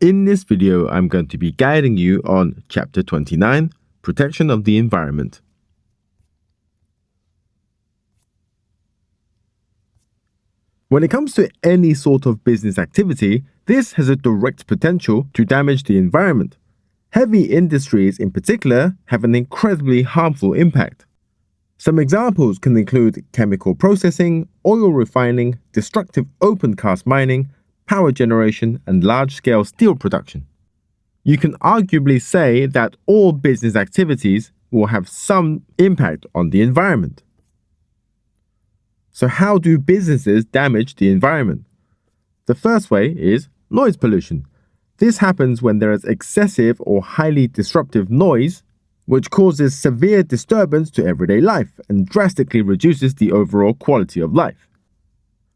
In this video, I'm going to be guiding you on Chapter 29, Protection of the Environment. When it comes to any sort of business activity, this has a direct potential to damage the environment. Heavy industries in particular have an incredibly harmful impact. Some examples can include chemical processing, oil refining, destructive open-cast mining, power generation, and large-scale steel production. You can arguably say that all business activities will have some impact on the environment. So how do businesses damage the environment? The first way is noise pollution. This happens when there is excessive or highly disruptive noise, which causes severe disturbance to everyday life and drastically reduces the overall quality of life.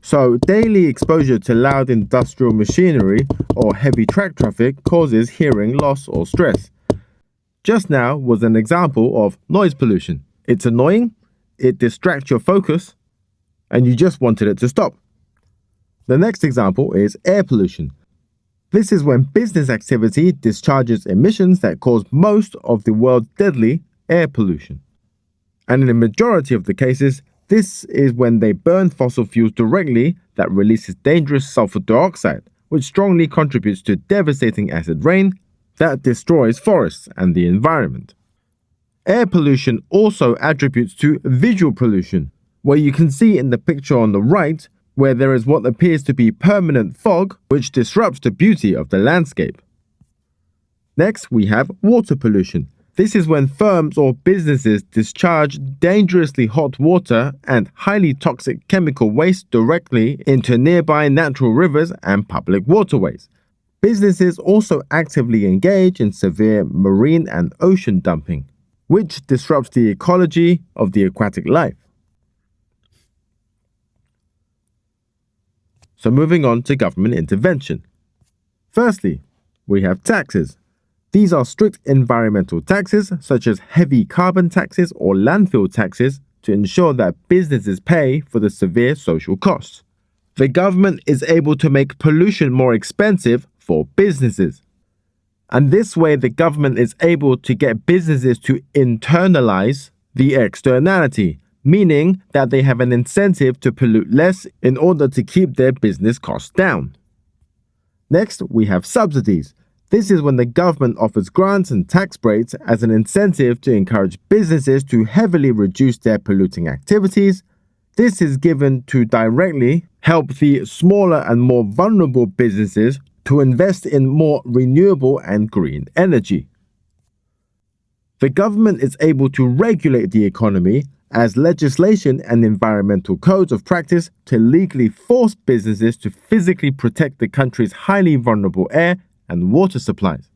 So, daily exposure to loud industrial machinery or heavy track traffic causes hearing loss or stress. Just now was an example of noise pollution. It's annoying, it distracts your focus, and you just wanted it to stop. The next example is air pollution. This is when business activity discharges emissions that cause most of the world's deadly air pollution. And in the majority of the cases, this is when they burn fossil fuels directly that releases dangerous sulfur dioxide, which strongly contributes to devastating acid rain that destroys forests and the environment. Air pollution also attributes to visual pollution, where you can see in the picture on the right where there is what appears to be permanent fog, which disrupts the beauty of the landscape. Next, we have water pollution. This is when firms or businesses discharge dangerously hot water and highly toxic chemical waste directly into nearby natural rivers and public waterways. Businesses also actively engage in severe marine and ocean dumping, which disrupts the ecology of the aquatic life. So moving on to government intervention. Firstly, we have taxes. These are strict environmental taxes, such as heavy carbon taxes or landfill taxes, to ensure that businesses pay for the severe social costs. The government is able to make pollution more expensive for businesses. And this way, the government is able to get businesses to internalize the externality, meaning that they have an incentive to pollute less in order to keep their business costs down. Next, we have subsidies. This is when the government offers grants and tax breaks as an incentive to encourage businesses to heavily reduce their polluting activities. This is given to directly help the smaller and more vulnerable businesses to invest in more renewable and green energy. The government is able to regulate the economy as legislation and environmental codes of practice to legally force businesses to physically protect the country's highly vulnerable air and water supplies.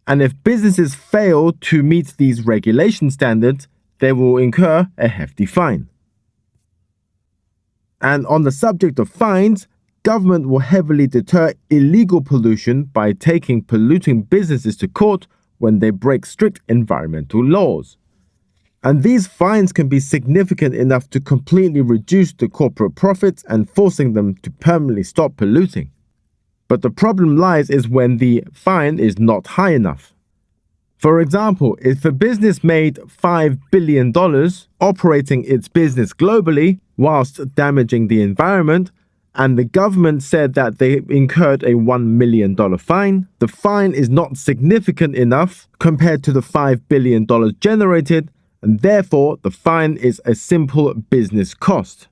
And if businesses fail to meet these regulation standards, they will incur a hefty fine. And on the subject of fines, government will heavily deter illegal pollution by taking polluting businesses to court when they break strict environmental laws. And these fines can be significant enough to completely reduce the corporate profits and forcing them to permanently stop polluting. But the problem lies is when the fine is not high enough. For example, if a business made $5 billion operating its business globally whilst damaging the environment, and the government said that they incurred a $1 million fine, the fine is not significant enough compared to the $5 billion generated, and therefore the fine is a simple business cost.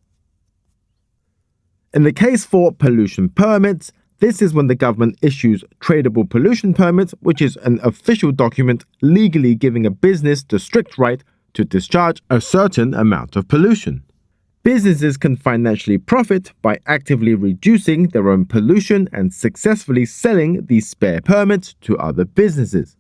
In the case for pollution permits, this is when the government issues tradable pollution permits, which is an official document legally giving a business the strict right to discharge a certain amount of pollution. Businesses can financially profit by actively reducing their own pollution and successfully selling these spare permits to other businesses.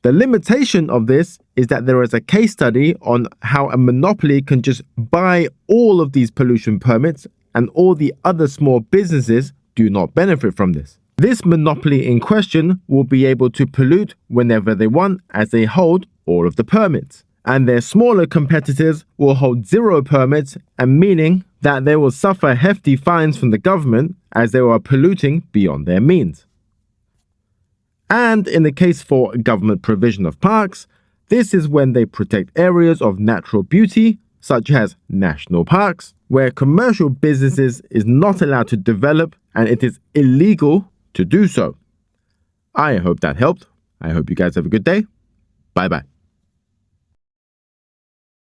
The limitation of this is that there is a case study on how a monopoly can just buy all of these pollution permits and all the other small businesses do not benefit from this. This monopoly in question will be able to pollute whenever they want as they hold all of the permits. And their smaller competitors will hold 0 permits, and meaning that they will suffer hefty fines from the government as they are polluting beyond their means. And in the case for government provision of parks, this is when they protect areas of natural beauty, such as national parks, where commercial businesses is not allowed to develop and it is illegal to do so. I hope that helped. I hope you guys have a good day. Bye bye.